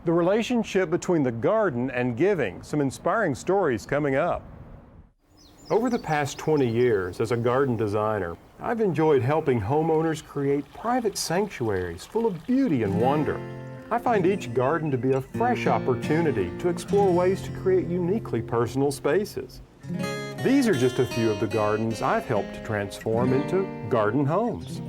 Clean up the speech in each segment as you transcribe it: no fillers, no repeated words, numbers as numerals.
The relationship between the garden and giving, some inspiring stories coming up. Over the past 20 years as a garden designer, I've enjoyed helping homeowners create private sanctuaries full of beauty and wonder. I find each garden to be a fresh opportunity to explore ways to create uniquely personal spaces. These are just a few of the gardens I've helped to transform into garden homes.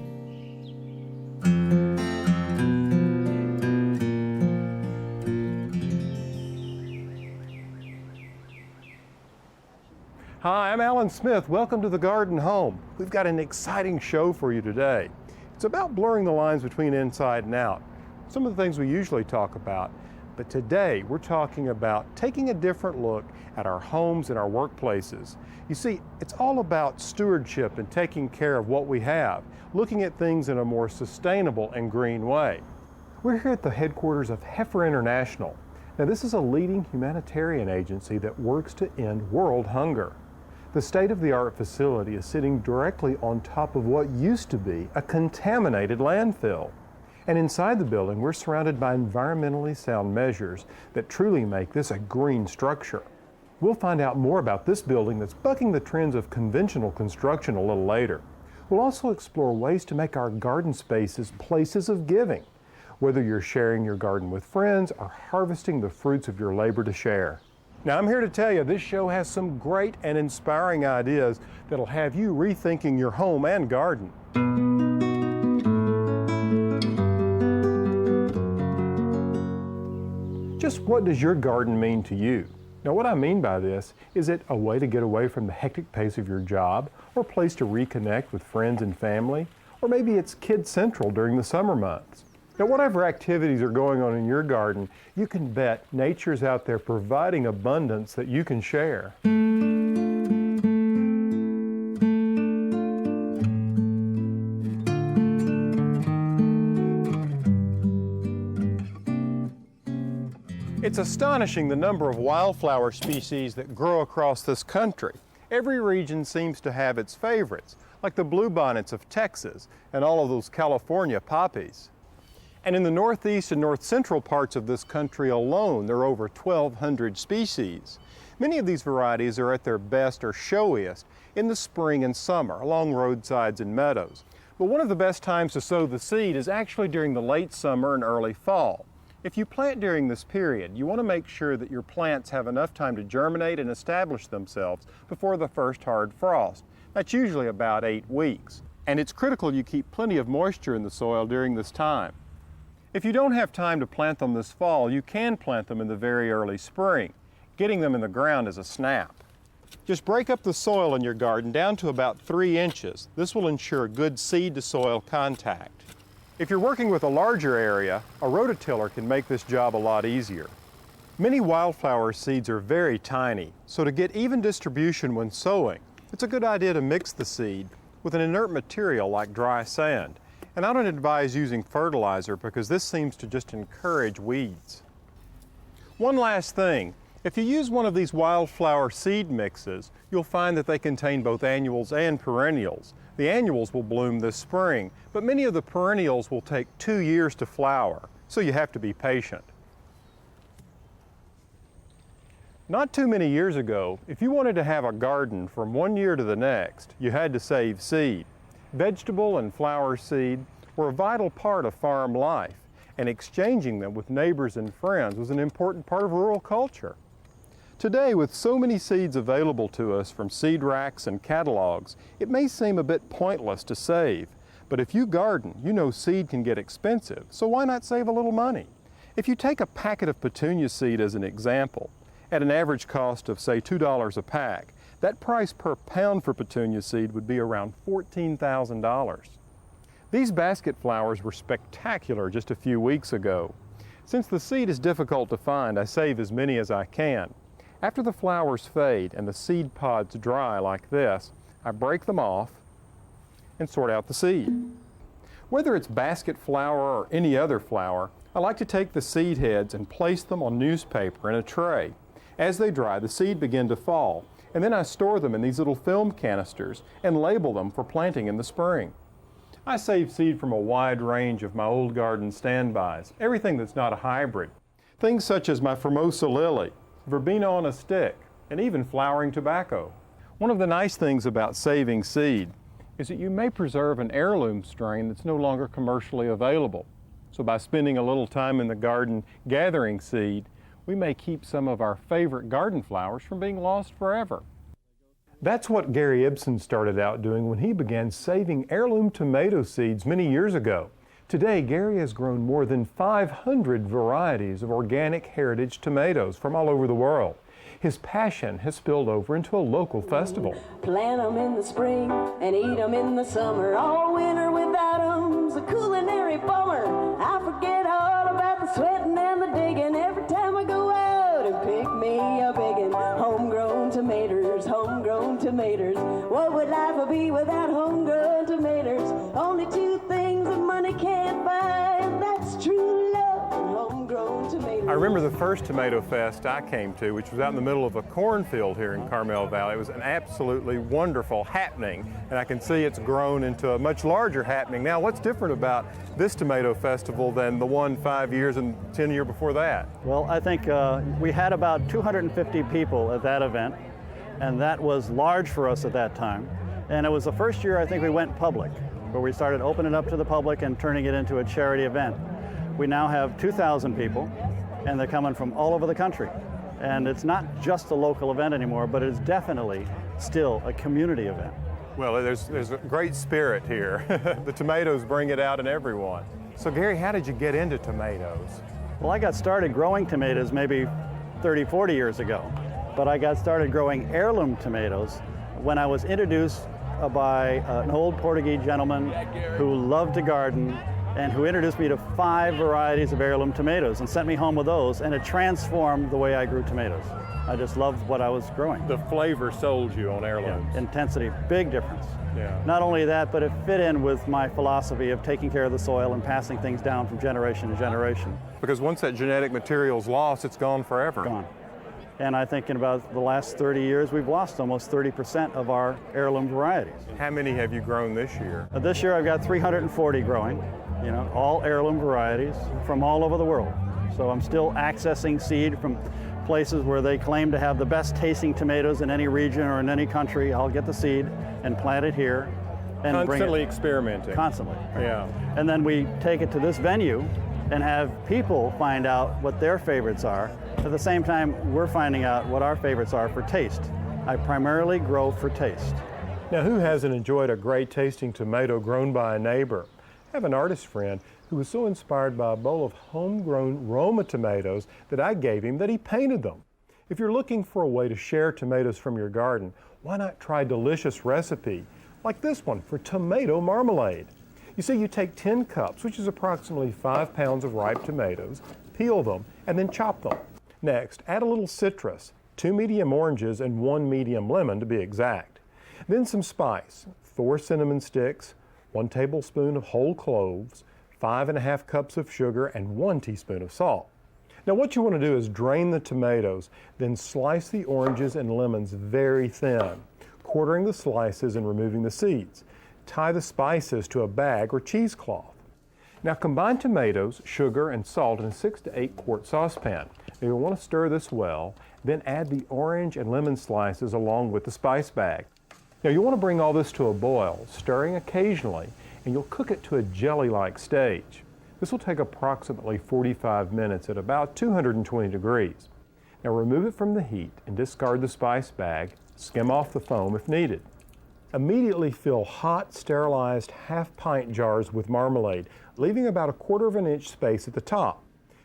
Hi, I'm Alan Smith. Welcome to the Garden Home. We've got an exciting show for you today. It's about blurring the lines between inside and out, some of the things we usually talk about. But today we're talking about taking a different look at our homes and our workplaces. You see, it's all about stewardship and taking care of what we have, looking at things in a more sustainable and green way. We're here at the headquarters of Heifer International. Now, this is a leading humanitarian agency that works to end world hunger. The state-of-the-art facility is sitting directly on top of what used to be a contaminated landfill. And inside the building, we're surrounded by environmentally sound measures that truly make this a green structure. We'll find out more about this building that's bucking the trends of conventional construction a little later. We'll also explore ways to make our garden spaces places of giving, whether you're sharing your garden with friends or harvesting the fruits of your labor to share. Now, I'm here to tell you this show has some great and inspiring ideas that'll have you rethinking your home and garden. Just what does your garden mean to you? Now, what I mean by this is it a way to get away from the hectic pace of your job, or a place to reconnect with friends and family, or maybe it's kid central during the summer months. Now, whatever activities are going on in your garden, you can bet nature's out there providing abundance that you can share. It's astonishing the number of wildflower species that grow across this country. Every region seems to have its favorites, like the bluebonnets of Texas and all of those California poppies. And in the northeast and north central parts of this country alone, there are over 1,200 species. Many of these varieties are at their best or showiest in the spring and summer, along roadsides and meadows. But one of the best times to sow the seed is actually during the late summer and early fall. If you plant during this period, you want to make sure that your plants have enough time to germinate and establish themselves before the first hard frost. That's usually about 8 weeks. And it's critical you keep plenty of moisture in the soil during this time. If you don't have time to plant them this fall, you can plant them in the very early spring. Getting them in the ground is a snap. Just break up the soil in your garden down to about 3 inches. This will ensure good seed-to-soil contact. If you're working with a larger area, a rototiller can make this job a lot easier. Many wildflower seeds are very tiny, so to get even distribution when sowing, it's a good idea to mix the seed with an inert material like dry sand. And I don't advise using fertilizer because this seems to just encourage weeds. One last thing, if you use one of these wildflower seed mixes, you'll find that they contain both annuals and perennials. The annuals will bloom this spring, but many of the perennials will take 2 years to flower, so you have to be patient. Not too many years ago, if you wanted to have a garden from one year to the next, you had to save seed. Vegetable and flower seed were a vital part of farm life, and exchanging them with neighbors and friends was an important part of rural culture. Today, with so many seeds available to us from seed racks and catalogs, it may seem a bit pointless to save. But if you garden, you know seed can get expensive, so why not save a little money? If you take a packet of petunia seed as an example, at an average cost of, say, $2 a pack, that price per pound for petunia seed would be around $14,000. These basket flowers were spectacular just a few weeks ago. Since the seed is difficult to find, I save as many as I can. After the flowers fade and the seed pods dry like this, I break them off and sort out the seed. Whether it's basket flower or any other flower, I like to take the seed heads and place them on newspaper in a tray. As they dry, the seed begin to fall, and then I store them in these little film canisters and label them for planting in the spring. I save seed from a wide range of my old garden standbys, everything that's not a hybrid. Things such as my Formosa lily, verbena on a stick, and even flowering tobacco. One of the nice things about saving seed is that you may preserve an heirloom strain that's no longer commercially available. So by spending a little time in the garden gathering seed, we may keep some of our favorite garden flowers from being lost forever. That's what Gary Ibsen started out doing when he began saving heirloom tomato seeds many years ago. Today, Gary has grown more than 500 varieties of organic heritage tomatoes from all over the world. His passion has spilled over into a local festival. Plant 'em in the spring and eat 'em in the summer. All winter without 'em's a culinary bummer. I forget all about the sweating and the digging every time I go out and pick me a biggin'. Homegrown tomatoes, homegrown tomatoes. What would life be without homegrown tomatoes? Only two things that money can't buy, and that's true love and homegrown tomatoes. I remember the first tomato fest I came to, which was out in the middle of a cornfield here in Carmel Valley. It was an absolutely wonderful happening, and I can see it's grown into a much larger happening now. What's different about this tomato festival than the one 5 years and 10 years before that? Well, I think we had about 250 people at that event, and that was large for us at that time. And it was the first year I think we went public, where we started opening it up to the public and turning it into a charity event. We now have 2,000 people, and they're coming from all over the country. And it's not just a local event anymore, but it's definitely still a community event. Well, there's a great spirit here. The tomatoes bring it out in everyone. So Gary, how did you get into tomatoes? Well, I got started growing tomatoes maybe 30, 40 years ago, but I got started growing heirloom tomatoes when I was introduced by an old Portuguese gentleman who loved to garden and who introduced me to 5 varieties of heirloom tomatoes and sent me home with those, and it transformed the way I grew tomatoes. I just loved what I was growing. The flavor sold you on heirlooms. Yeah, intensity, big difference. Yeah. Not only that, but it fit in with my philosophy of taking care of the soil and passing things down from generation to generation. Because once that genetic material's lost, it's gone forever. Gone. And I think in about the last 30 years, we've lost almost 30% of our heirloom varieties. How many have you grown this year? This year I've got 340 growing, all heirloom varieties from all over the world. So I'm still accessing seed from places where they claim to have the best tasting tomatoes in any region or in any country. I'll get the seed and plant it here. And Constantly bring it, experimenting. Constantly. Yeah. And then we take it to this venue and have people find out what their favorites are. At the same time, we're finding out what our favorites are for taste. I primarily grow for taste. Now, who hasn't enjoyed a great tasting tomato grown by a neighbor? I have an artist friend who was so inspired by a bowl of homegrown Roma tomatoes that I gave him that he painted them. If you're looking for a way to share tomatoes from your garden, why not try a delicious recipe like this one for tomato marmalade? You see, you take 10 cups, which is approximately 5 pounds of ripe tomatoes, peel them, and then chop them. Next, add a little citrus, 2 medium oranges and 1 medium lemon to be exact. Then some spice, 4 cinnamon sticks, 1 tablespoon of whole cloves, 5½ cups of sugar, and 1 teaspoon of salt. Now what you want to do is drain the tomatoes, then slice the oranges and lemons very thin, quartering the slices and removing the seeds. Tie the spices to a bag or cheesecloth. Now combine tomatoes, sugar, and salt in a 6 to 8 quart saucepan. Now you'll want to stir this well, then add the orange and lemon slices along with the spice bag. Now you'll want to bring all this to a boil, stirring occasionally, and you'll cook it to a jelly-like stage. This will take approximately 45 minutes at about 220 degrees. Now remove it from the heat and discard the spice bag, skim off the foam if needed. Immediately fill hot, sterilized half-pint jars with marmalade, leaving about 1/4 inch space at the top.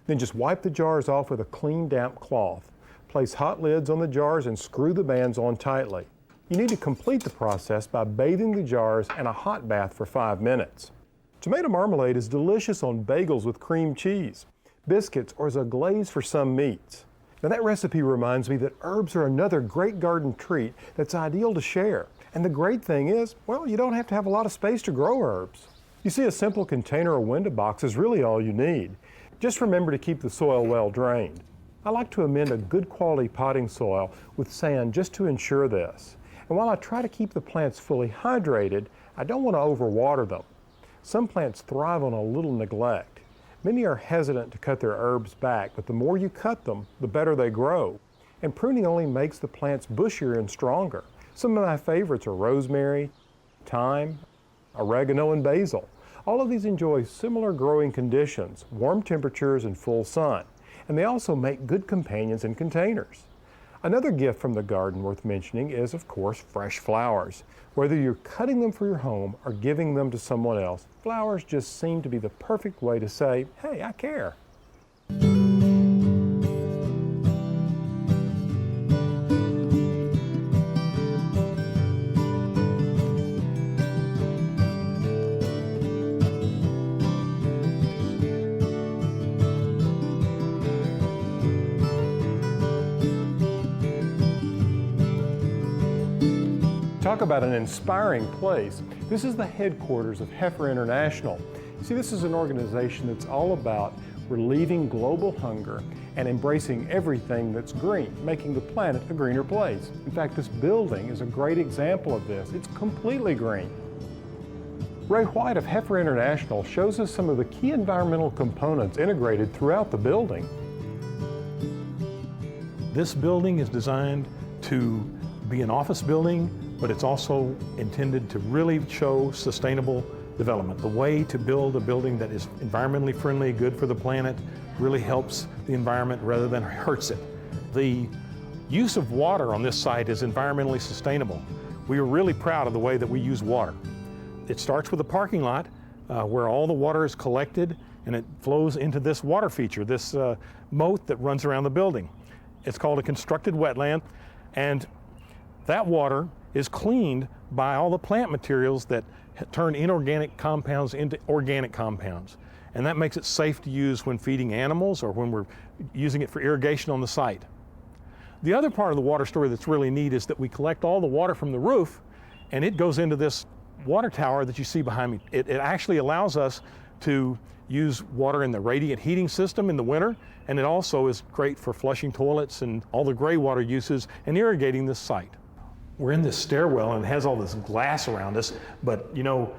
Then just wipe the jars off with a clean, damp cloth. Place hot lids on the jars and screw the bands on tightly. You need to complete the process by bathing the jars in a hot bath for 5 minutes. Tomato marmalade is delicious on bagels with cream cheese, biscuits, or as a glaze for some meats. Now that recipe reminds me that herbs are another great garden treat that's ideal to share. And the great thing is, well, you don't have to have a lot of space to grow herbs. You see, a simple container or window box is really all you need. Just remember to keep the soil well drained. I like to amend a good quality potting soil with sand just to ensure this. And while I try to keep the plants fully hydrated, I don't want to overwater them. Some plants thrive on a little neglect. Many are hesitant to cut their herbs back, but the more you cut them, the better they grow. And pruning only makes the plants bushier and stronger. Some of my favorites are rosemary, thyme, oregano, and basil. All of these enjoy similar growing conditions, warm temperatures and full sun, and they also make good companions in containers. Another gift from the garden worth mentioning is, of course, fresh flowers. Whether you're cutting them for your home or giving them to someone else, flowers just seem to be the perfect way to say, hey, I care. Talk about an inspiring place. This is the headquarters of Heifer International. See, this is an organization that's all about relieving global hunger and embracing everything that's green, making the planet a greener place. In fact, this building is a great example of this. It's completely green. Ray White of Heifer International shows us some of the key environmental components integrated throughout the building. This building is designed to be an office building, but it's also intended to really show sustainable development. The way to build a building that is environmentally friendly, good for the planet, really helps the environment rather than hurts it. The use of water on this site is environmentally sustainable. We are really proud of the way that we use water. It starts with a parking lot where all the water is collected and it flows into this water feature, this moat that runs around the building. It's called a constructed wetland, and that water is cleaned by all the plant materials that turn inorganic compounds into organic compounds. And that makes it safe to use when feeding animals or when we're using it for irrigation on the site. The other part of the water story that's really neat is that we collect all the water from the roof and it goes into this water tower that you see behind me. It actually allows us to use water in the radiant heating system in the winter, and it also is great for flushing toilets and all the gray water uses and irrigating this site. We're in this stairwell and it has all this glass around us, but you know,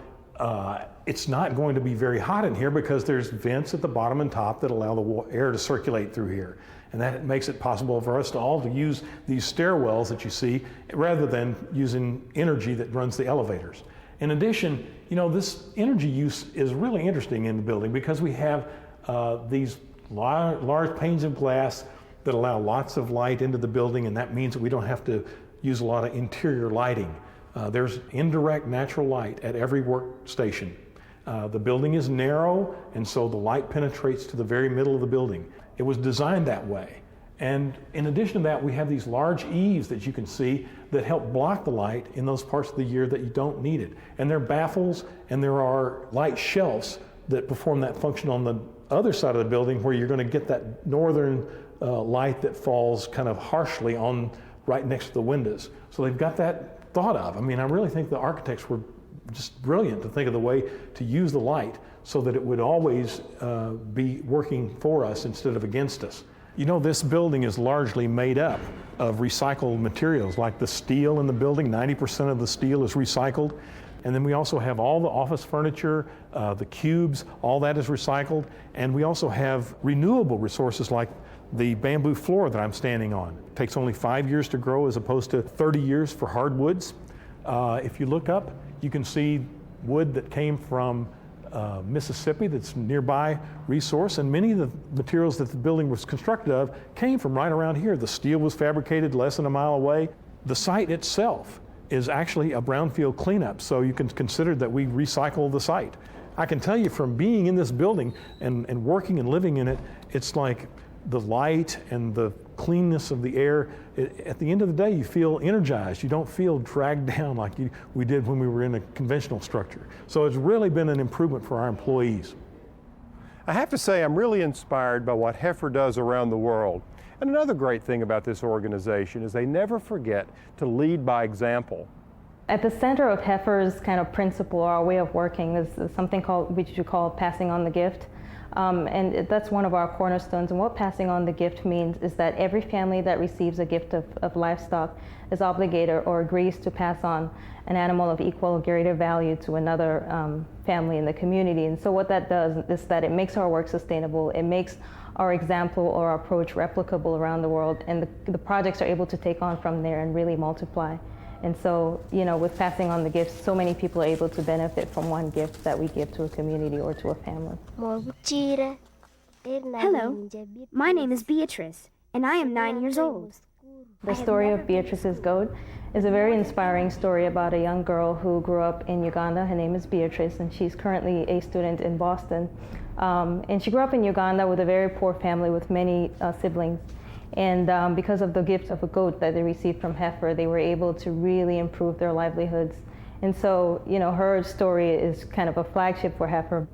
it's not going to be very hot in here because there's vents at the bottom and top that allow the air to circulate through here. And that makes it possible for us all to use these stairwells that you see rather than using energy that runs the elevators. In addition, you know, this energy use is really interesting in the building because we have these large panes of glass that allow lots of light into the building, and that means that we don't have to use a lot of interior lighting. There's indirect natural light at every workstation. The building is narrow, and so the light penetrates to the very middle of the building. It was designed that way. And in addition to that, we have these large eaves that you can see that help block the light in those parts of the year that you don't need it. And there are baffles and there are light shelves that perform that function on the other side of the building where you're going to get that northern light that falls kind of harshly on right next to the windows. So they've got that thought of. I mean, I really think the architects were just brilliant to think of the way to use the light so that it would always be working for us instead of against us. You know, this building is largely made up of recycled materials, like the steel in the building. 90% of the steel is recycled. And then we also have all the office furniture, the cubes, all that is recycled. And we also have renewable resources like the bamboo floor that I'm standing on. It takes only 5 years to grow as opposed to 30 years for hardwoods. If you look up, you can see wood that came from Mississippi that's a nearby resource, and many of the materials that the building was constructed of came from right around here. The steel was fabricated less than a mile away. The site itself is actually a brownfield cleanup, so you can consider that we recycle the site. I can tell you from being in this building and working and living in it, it's like the light and the cleanness of the air, at the end of the day, you feel energized. You don't feel dragged down like we did when we were in a conventional structure. So it's really been an improvement for our employees. I have to say I'm really inspired by what Heifer does around the world. And another great thing about this organization is they never forget to lead by example. At the center of Heifer's kind of principle, our way of working, is something which you call passing on the gift. That's one of our cornerstones. And what passing on the gift means is that every family that receives a gift of livestock is obligated or agrees to pass on an animal of equal or greater value to another family in the community. And so what that does is that it makes our work sustainable. It makes our example or our approach replicable around the world, and the projects are able to take on from there and really multiply. And so, you know, with passing on the gifts, so many people are able to benefit from one gift that we give to a community or to a family. Hello, my name is Beatrice, and I am 9 years old. The story of Beatrice's goat is a very inspiring story about a young girl who grew up in Uganda. Her name is Beatrice, and she's currently a student in Boston. And she grew up in Uganda with a very poor family with many siblings. And because of the gift of a goat that they received from Heifer, they were able to really improve their livelihoods. And so, you know, her story is kind of a flagship for Heifer.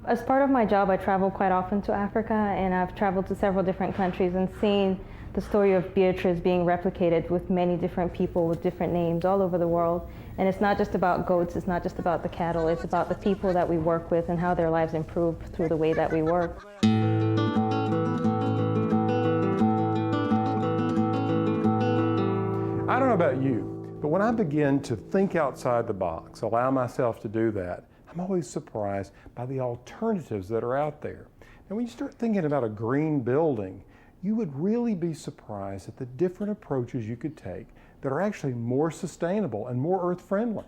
As part of my job, I travel quite often to Africa, and I've traveled to several different countries and seen the story of Beatrice being replicated with many different people with different names all over the world. And it's not just about goats, it's not just about the cattle, it's about the people that we work with and how their lives improve through the way that we work. I don't know about you, but when I begin to think outside the box, allow myself to do that, I'm always surprised by the alternatives that are out there. And when you start thinking about a green building, you would really be surprised at the different approaches you could take that are actually more sustainable and more earth-friendly.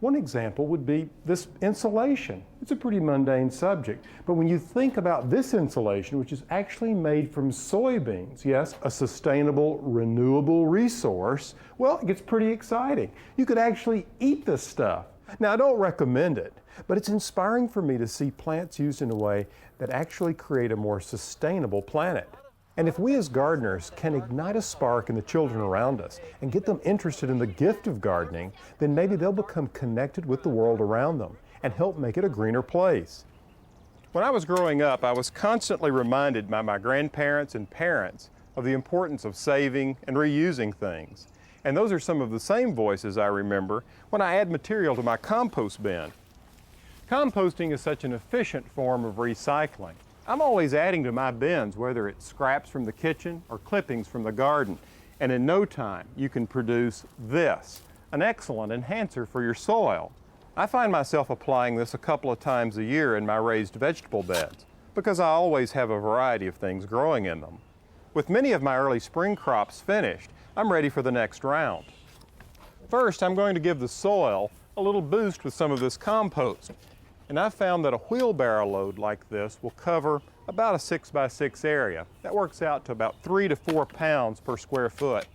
One example would be this insulation. It's a pretty mundane subject, but when you think about this insulation, which is actually made from soybeans, yes, a sustainable, renewable resource, well, it gets pretty exciting. You could actually eat this stuff. Now, I don't recommend it, but it's inspiring for me to see plants used in a way that actually create a more sustainable planet. And if we as gardeners can ignite a spark in the children around us and get them interested in the gift of gardening, then maybe they'll become connected with the world around them and help make it a greener place. When I was growing up, I was constantly reminded by my grandparents and parents of the importance of saving and reusing things. And those are some of the same voices I remember when I add material to my compost bin. Composting is such an efficient form of recycling. I'm always adding to my bins, whether it's scraps from the kitchen or clippings from the garden. And in no time, you can produce this, an excellent enhancer for your soil. I find myself applying this a couple of times a year in my raised vegetable beds because I always have a variety of things growing in them. With many of my early spring crops finished, I'm ready for the next round. First, I'm going to give the soil a little boost with some of this compost. And I've found that a wheelbarrow load like this will cover about a 6x6 area. That works out to about 3 to 4 pounds per square foot.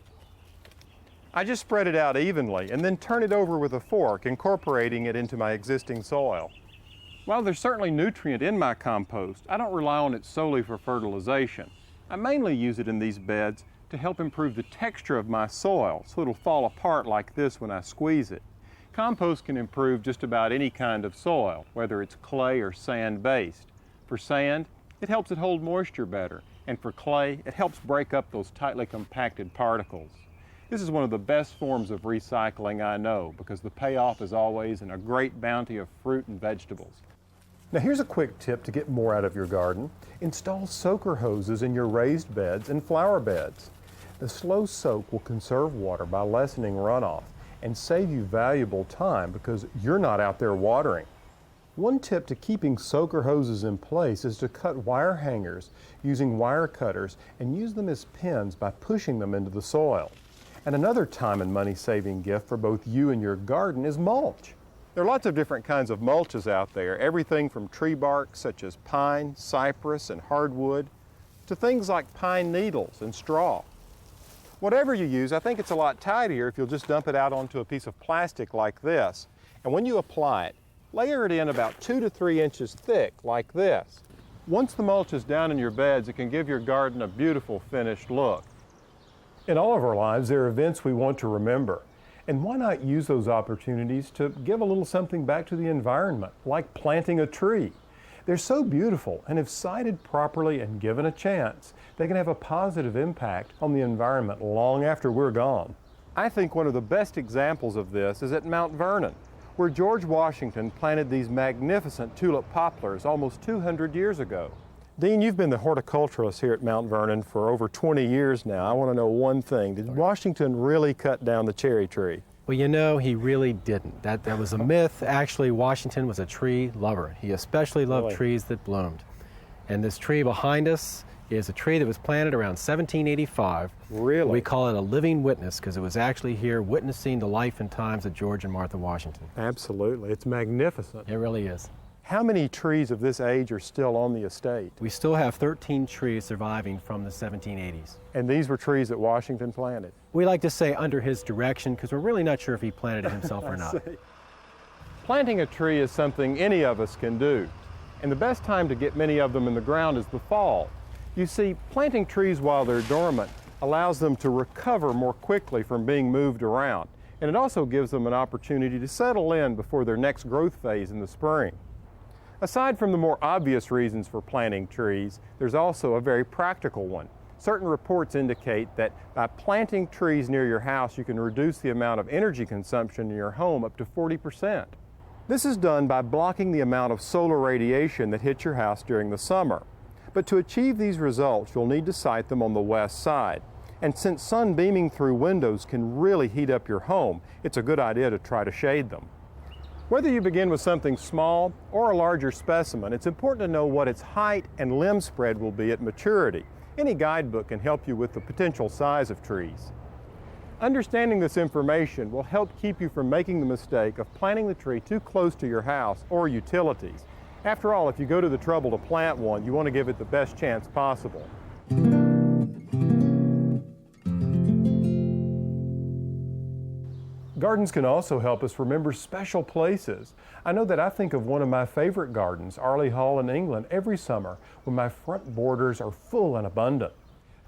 I just spread it out evenly and then turn it over with a fork, incorporating it into my existing soil. While there's certainly nutrient in my compost, I don't rely on it solely for fertilization. I mainly use it in these beds to help improve the texture of my soil so it'll fall apart like this when I squeeze it. Compost can improve just about any kind of soil, whether it's clay or sand-based. For sand, it helps it hold moisture better, and for clay, it helps break up those tightly compacted particles. This is one of the best forms of recycling I know because the payoff is always in a great bounty of fruit and vegetables. Now here's a quick tip to get more out of your garden. Install soaker hoses in your raised beds and flower beds. The slow soak will conserve water by lessening runoff and save you valuable time because you're not out there watering. One tip to keeping soaker hoses in place is to cut wire hangers using wire cutters and use them as pins by pushing them into the soil. And another time and money saving gift for both you and your garden is mulch. There are lots of different kinds of mulches out there, everything from tree bark such as pine, cypress, and hardwood to things like pine needles and straw. Whatever you use, I think it's a lot tidier if you'll just dump it out onto a piece of plastic like this. And when you apply it, layer it in about 2 to 3 inches thick like this. Once the mulch is down in your beds, it can give your garden a beautiful finished look. In all of our lives, there are events we want to remember. And why not use those opportunities to give a little something back to the environment, like planting a tree? They're so beautiful, and if sited properly and given a chance, they can have a positive impact on the environment long after we're gone. I think one of the best examples of this is at Mount Vernon, where George Washington planted these magnificent tulip poplars almost 200 years ago. Dean, you've been the horticulturist here at Mount Vernon for over 20 years now. I want to know one thing. Did Washington really cut down the cherry tree? Well, you know, he really didn't. That was a myth. Actually, Washington was a tree lover. He especially loved trees that bloomed. And this tree behind us is a tree that was planted around 1785. Really? We call it a living witness because it was actually here witnessing the life and times of George and Martha Washington. Absolutely. It's magnificent. It really is. How many trees of this age are still on the estate? We still have 13 trees surviving from the 1780s. And these were trees that Washington planted? We like to say under his direction because we're really not sure if he planted it himself or not. Planting a tree is something any of us can do. And the best time to get many of them in the ground is the fall. You see, planting trees while they're dormant allows them to recover more quickly from being moved around. And it also gives them an opportunity to settle in before their next growth phase in the spring. Aside from the more obvious reasons for planting trees, there's also a very practical one. Certain reports indicate that by planting trees near your house, you can reduce the amount of energy consumption in your home up to 40%. This is done by blocking the amount of solar radiation that hits your house during the summer. But to achieve these results, you'll need to site them on the west side. And since sun beaming through windows can really heat up your home, it's a good idea to try to shade them. Whether you begin with something small or a larger specimen, it's important to know what its height and limb spread will be at maturity. Any guidebook can help you with the potential size of trees. Understanding this information will help keep you from making the mistake of planting the tree too close to your house or utilities. After all, if you go to the trouble to plant one, you want to give it the best chance possible. Gardens can also help us remember special places. I know that I think of one of my favorite gardens, Arley Hall in England, every summer when my front borders are full and abundant.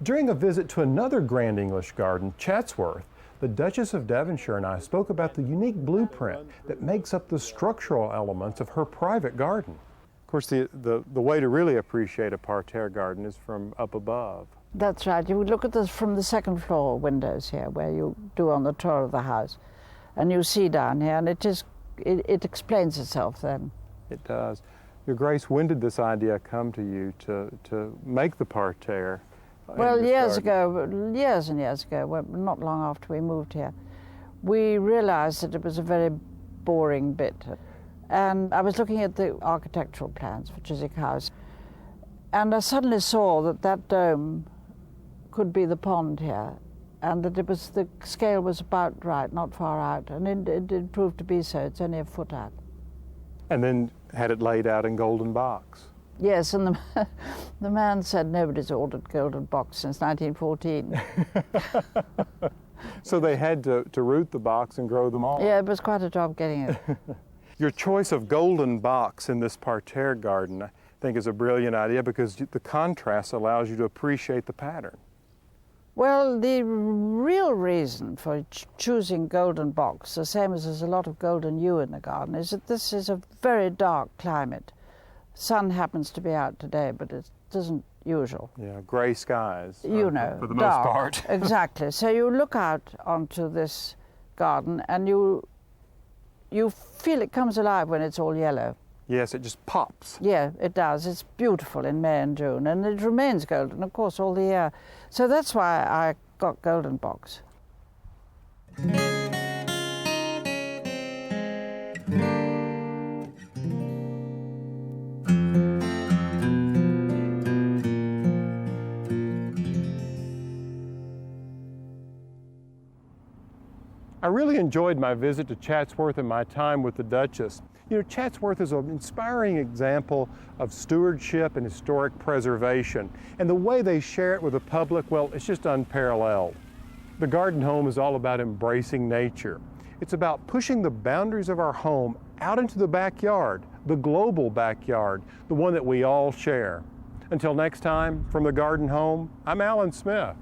During a visit to another grand English garden, Chatsworth, the Duchess of Devonshire and I spoke about the unique blueprint that makes up the structural elements of her private garden. Of course, the way to really appreciate a parterre garden is from up above. That's right. You would look at this from the second floor windows here, where you do on the tour of the house. And you see down here, and it explains itself then. It does. Your Grace, when did this idea come to you to make the parterre? Well, years and years ago, well, not long after we moved here, we realized that it was a very boring bit. And I was looking at the architectural plans for Chiswick House, and I suddenly saw that that dome could be the pond here, and that the scale was about right, not far out, and it did prove to be so. It's only a foot out. And then had it laid out in golden box. Yes, and the man said nobody's ordered golden box since 1914. So they had to root the box and grow them all. Yeah, it was quite a job getting it. Your choice of golden box in this parterre garden, I think, is a brilliant idea because the contrast allows you to appreciate the pattern. Well, the real reason for choosing golden box, the same as there's a lot of golden yew in the garden, is that this is a very dark climate. Sun happens to be out today, but it isn't usual. Yeah, grey skies. You know, for the dark, most part. Exactly. So you look out onto this garden and you feel it comes alive when it's all yellow. Yes, it just pops. Yeah, it does. It's beautiful in May and June, and it remains golden, of course, all the year. So that's why I got golden box. I really enjoyed my visit to Chatsworth and my time with the Duchess. You know, Chatsworth is an inspiring example of stewardship and historic preservation, and the way they share it with the public, well, it's just unparalleled. The garden home is all about embracing nature. It's about pushing the boundaries of our home out into the backyard, the global backyard, the one that we all share. Until next time, from the Garden Home, I'm Alan Smith.